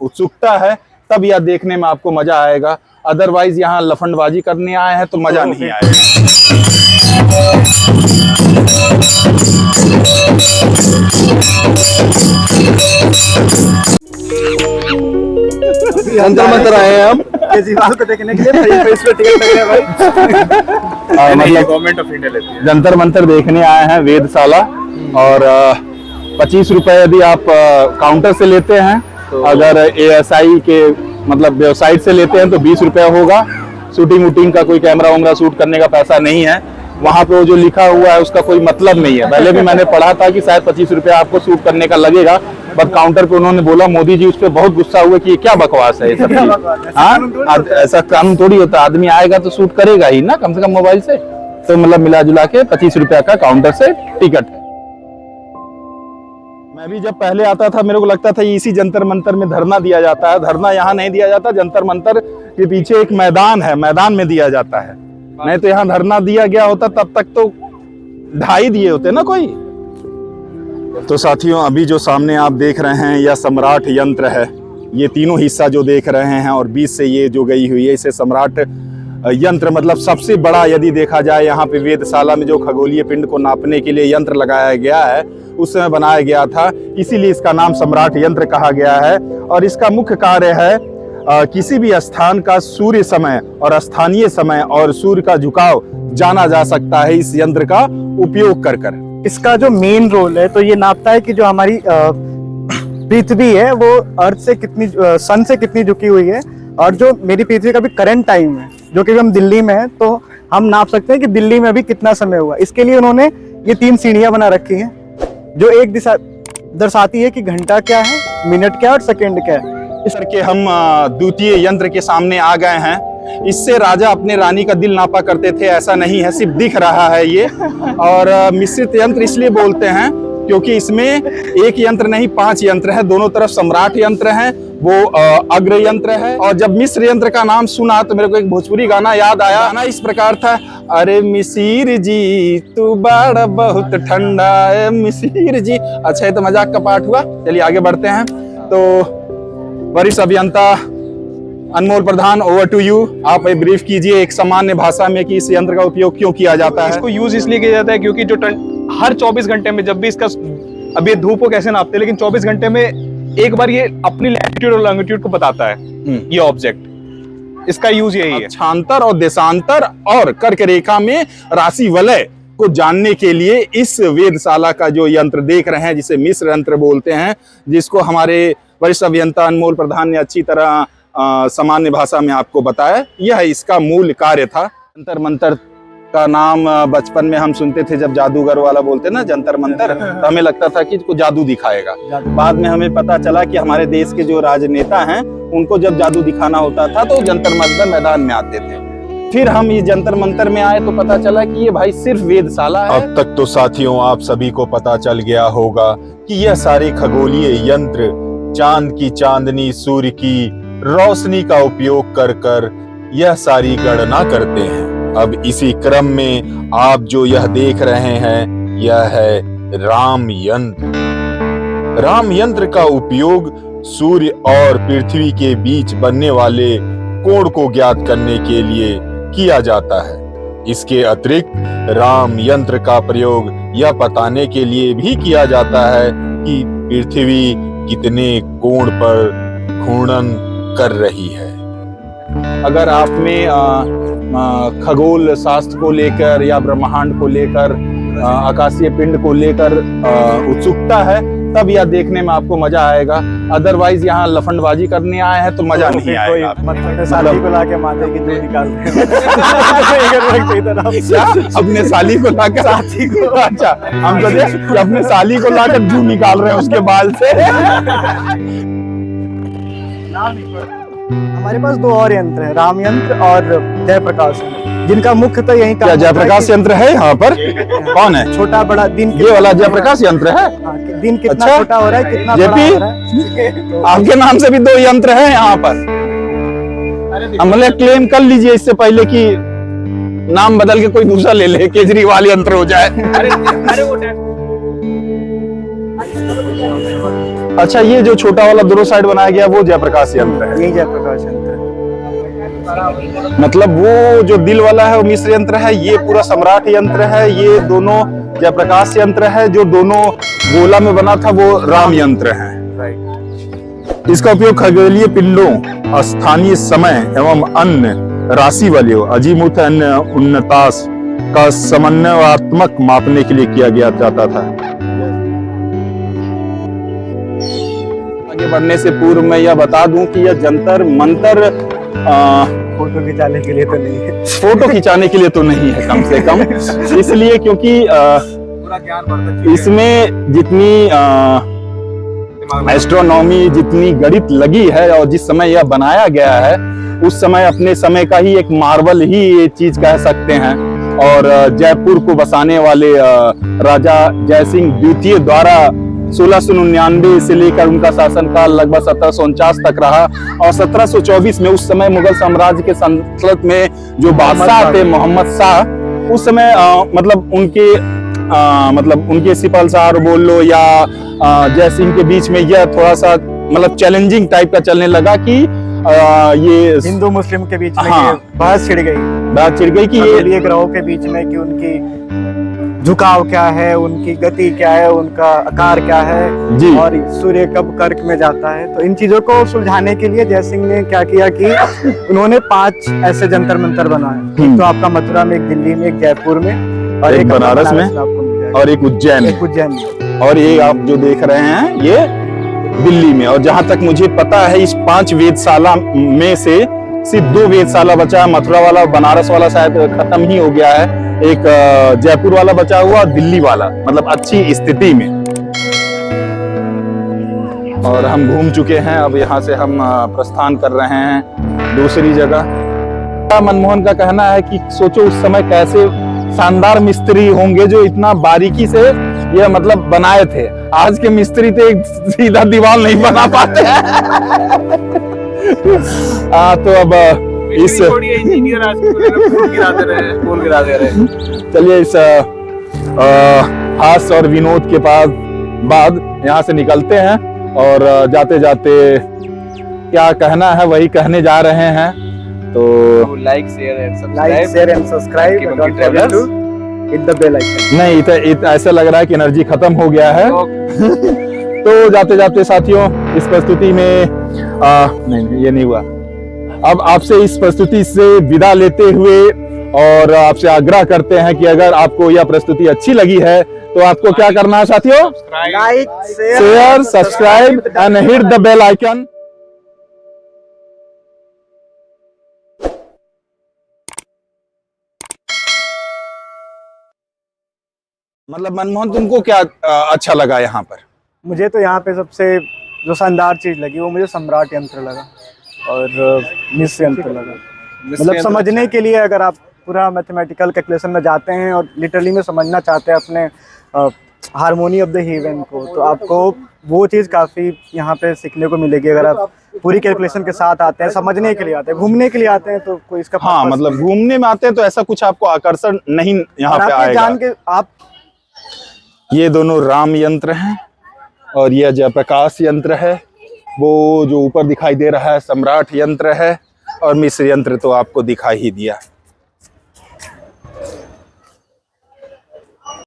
उत्सुकता है तब यह देखने में आपको मजा आएगा, अदरवाइज यहाँ लफंडबाजी करने आए हैं तो मजा नहीं आएगा। जंतर मंतर आए हैं हम केजरीवाल को देखने के लिए, फेस पे टिकट लग रहा है भाई। मतलब गवर्नमेंट ऑफ इंडिया लेती है। जंतर मंतर देखने आए हैं वेधशाला, और 25 रुपए यदि आप काउंटर से लेते हैं, तो अगर ASI के मतलब वेबसाइट से लेते हैं तो 20 रुपया होगा। शूटिंग वूटिंग का कोई कैमरा वैमरा शूट करने का पैसा नहीं है। वहाँ पे वो जो लिखा हुआ है उसका कोई मतलब नहीं है। पहले भी मैंने पढ़ा था कि शायद 25 रुपया आपको शूट करने का लगेगा, बट काउंटर पे उन्होंने बोला, मोदी जी उस पर बहुत गुस्सा हुए कि ये क्या बकवास है ये सब चीज। हाँ, ऐसा कानून थोड़ी होता, आदमी आएगा तो शूट करेगा ही ना कम से कम मोबाइल से। तो मतलब मिला जुला के 25 रुपया का काउंटर से टिकट है। मैं भी जब पहले आता था मेरे को लगता था इसी जंतर मंतर में धरना दिया जाता है। धरना यहाँ नहीं दिया जाता, जंतर मंतर के पीछे एक मैदान है, मैदान में दिया जाता है। नहीं तो यहाँ धरना दिया गया होता तब तक तो ढाई दिए होते ना कोई। तो साथियों, अभी जो सामने आप देख रहे हैं यह सम्राट यंत्र है। ये तीनों हिस्सा जो देख रहे हैं और बीच से ये जो गई हुई है, इसे सम्राट यंत्र मतलब सबसे बड़ा यदि देखा जाए यहाँ पे वेधशाला में जो खगोलीय पिंड को नापने के लिए यंत्र लगाया गया है उस समय बनाया गया था, इसीलिए इसका नाम सम्राट यंत्र कहा गया है। और इसका मुख्य कार्य है किसी भी स्थान का सूर्य समय और स्थानीय समय और सूर्य का झुकाव जाना जा सकता है इस यंत्र का उपयोग कर। इसका जो मेन रोल है तो ये नापता है कि जो हमारी पृथ्वी है वो अर्थ से कितनी, सन से कितनी झुकी हुई है, और जो मेरी पृथ्वी का भी करंट टाइम है जो कि हम दिल्ली में है, तो हम नाप सकते हैं कि दिल्ली में अभी कितना समय हुआ। इसके लिए उन्होंने ये 3 सीढ़ियां बना रखी हैं जो एक दिशा दर्शाती है कि घंटा क्या है, मिनट क्या है और सेकंड क्या है। इस करके हम द्वितीय यंत्र के सामने आ गए हैं। इससे राजा अपने रानी का दिल नापा करते थे, ऐसा नहीं है, सिर्फ दिख रहा है ये। और मिश्रित यंत्र इसलिए बोलते हैं क्योंकि इसमें एक यंत्र नहीं 5 यंत्र है। दोनों तरफ सम्राट यंत्र है, वो अग्र यंत्र है। और जब मिश्र यंत्र का नाम सुना तो मेरे को एक भोजपुरी गाना याद आया। गाना इस प्रकार था, अरे मिसिर जी तू बड़ा बहुत ठंडा है मिसिर जी। अच्छा, ये तो मजाक का पाठ हुआ। चलिए आगे बढ़ते हैं। तो वरिष्ठ अभियंता अनमोल प्रधान, ओवर टू यू। आप ब्रीफ कीजिए एक सामान्य भाषा में कि इस यंत्र का उपयोग क्यों किया जाता है। इसको यूज इसलिए किया जाता है क्योंकि जो हर 24 घंटे में जब भी इसका, अब ये धूप को कैसे नापते हैं, लेकिन 24 घंटे में एक बार ये अपनी लैटिट्यूड और लॉन्गिट्यूड को बताता है ये ऑब्जेक्ट। इसका यूज यही है, अक्षांतर और देशांतर और कर्क रेखा में राशि वलय को जानने के लिए इस वेधशाला का जो यंत्र देख रहे हैं, जिसे मिश्र यंत्र बोलते हैं, जिसको हमारे वरिष्ठ अभियंता अनमोल प्रधान ने अच्छी तरह सामान्य भाषा में आपको बताया। यह इसका मूल कार्य था। जंतर मंतर का नाम बचपन में हम सुनते थे, जब जादूगर वाला बोलते ना जंतर मंतर, तो हमें लगता था कि इसको जादू दिखाएगा। बाद में हमें पता चला कि हमारे देश के जो राजनेता हैं उनको जब जादू दिखाना होता था तो जंतर मंतर मैदान में आते थे। फिर हम इस जंतर मंतर में आए तो पता चला कि ये भाई सिर्फ वेधशाला है। अब तक तो साथियों आप सभी को पता चल गया होगा कि यह सारे खगोलीय यंत्र चांद की चांदनी, सूर्य की रोशनी का उपयोग कर यह सारी गणना करते हैं। अब इसी क्रम में आप जो यह देख रहे हैं यह है राम यंत्र। राम यंत्र का उपयोग सूर्य और पृथ्वी के बीच बनने वाले कोण को ज्ञात करने के लिए किया जाता है। इसके अतिरिक्त राम यंत्र का प्रयोग यह बताने के लिए भी किया जाता है कि पृथ्वी कितने कोण पर घूर्णन कर रही है। अगर आप में खगोल शास्त्र को लेकर या ब्रह्मांड को लेकर, आकाशीय पिंड को लेकर उत्सुकता है तब यह देखने में आपको मजा आएगा, अदरवाइज यहाँ लफंडबाजी करने आए हैं तो मजा नहीं आएगा। साली को लाके माथे की दूध निकालते हैं। अपने साली को लाकर साथी को, अच्छा हम सोचे कि अपने साली को लाकर जू निकाल रहे हैं उसके बाल से। हमारे पास 2 और यंत्र हैं, राम यंत्र और जयप्रकाश यंत्र, जिनका मुख्य तो यही क्या जयप्रकाश यंत्र है यहाँ पर? कौन है? छोटा बड़ा दिन, ये वाला जयप्रकाश यंत्र है। दिन कितना अच्छा? छोटा हो रहा है, कितना बड़ा हो रहा है। आपके नाम से भी 2 यंत्र हैं यहाँ पर। हमने क्लेम कर लीजिए इससे पहले कि नाम बदल के कोई दूसरा ले ले, केजरीवाल यंत्र हो जाए। अच्छा, ये जो छोटा वाला दोनों साइड बनाया गया वो जयप्रकाश यंत्र है। यही जयप्रकाश यंत्र है। मतलब वो जो दिल वाला है वो मिश्र यंत्र है, ये पूरा सम्राट यंत्र है, ये दोनों जयप्रकाश यंत्र है, जो दोनों गोला में बना था वो राम यंत्र है। राइट। इसका उपयोग खगोलीय पिंडों, स्थानीय समय एवं अन्य राशि वाले अजीमुथ अन्य उन्नतास का समन्वयात्मक मापने के लिए किया गया जाता था। आगे बढ़ने से पूर्व मैं यह बता दूं कि यह जंतर मंतर फोटो खिंचाने के लिए तो नहीं है। फोटो खिंचाने के लिए तो नहीं है, कम से कम इसलिए क्योंकि इसमें जितनी एस्ट्रोनॉमी, जितनी गणित लगी है और जिस समय यह बनाया गया है उस समय अपने समय का ही एक मार्वल ही ये चीज कह सकते हैं। और जयपुर को बसाने वाले राजा जयसिंह द्वितीय द्वारा 1699 से लेकर उनका शासनकाल लगभग 1749 तक रहा। और 1724 में उस समय मुगल साम्राज्य के सल्तनत में जो बादशाह थे मोहम्मद शाह, उस समय मतलब उनके सिपहसालार बोल लो या जयसिंह के बीच में यह थोड़ा सा मतलब चैलेंजिंग टाइप का चलने लगा कि ये हिंदू मुस्लिम के बीच में हाँ, बहस छिड़ गई कि ये ग्रहों के बीच में कि उनकी झुकाव क्या है, उनकी गति क्या है, उनका आकार क्या है जी। और सूर्य कब कर्क में जाता है। तो इन चीजों को सुलझाने के लिए जयसिंह ने क्या किया कि उन्होंने 5 ऐसे जंतर मंतर बनाए। एक तो आपका मथुरा में, एक दिल्ली में, एक जयपुर में और एक बनारस में आपको मिल जाएगा। और एक उज्जैन में। उज्जैन में और ये आप जो देख रहे हैं ये दिल्ली में। और जहां तक मुझे पता है इस 5 वेधशाला में से सिर्फ 2 वेधशाला बचा है। मथुरा वाला और बनारस वाला शायद खत्म ही हो गया है। एक जयपुर वाला बचा हुआ, दिल्ली वाला मतलब अच्छी स्थिति में। और हम घूम चुके हैं, अब यहाँ से हम प्रस्थान कर रहे हैं दूसरी जगह। मनमोहन का कहना है कि सोचो उस समय कैसे शानदार मिस्त्री होंगे जो इतना बारीकी से यह मतलब बनाए थे। आज के मिस्त्री तो एक सीधा दीवार नहीं बना पाते हैं। तो अब इस चलिए इस हास्य और विनोद के बाद यहाँ से निकलते हैं और जाते जाते क्या कहना है वही कहने जा रहे हैं। तो like share and subscribe don't forget to hit the bell icon. नहीं, ऐसा लग रहा है कि एनर्जी खत्म हो गया है। तो जाते जाते साथियों इस प्रस्तुति में नहीं ये नहीं हुआ। अब आपसे इस प्रस्तुति से विदा लेते हुए और आपसे आग्रह करते हैं कि अगर आपको यह प्रस्तुति अच्छी लगी है तो आपको क्या करना है साथियों? Like, share, subscribe and hit the bell icon. मतलब मनमोहन तुमको क्या अच्छा लगा यहाँ पर? मुझे तो यहाँ पे सबसे जो शानदार चीज लगी वो मुझे सम्राट यंत्र लगा और मिश्र यंत्र लगा। मतलब समझने के लिए अगर आप पूरा मैथमेटिकल कैलकुलेशन में जाते हैं और लिटरली में समझना चाहते हैं अपने हार्मोनी ऑफ द हेवन को, तो आपको वो चीज़ काफ़ी यहाँ पे सीखने को मिलेगी। अगर आप पूरी कैलकुलेशन के साथ आते हैं, समझने के लिए आते हैं, घूमने के लिए आते हैं तो कोई इसका हाँ मतलब घूमने में आते हैं तो ऐसा कुछ आपको आकर्षण नहीं यहाँ पे आएगा। जान के आप ये दोनों राम यंत्र हैं और यह जयप्रकाश यंत्र है। वो जो ऊपर दिखाई दे रहा है सम्राट यंत्र है और मिश्र यंत्र तो आपको दिखाई ही दिया।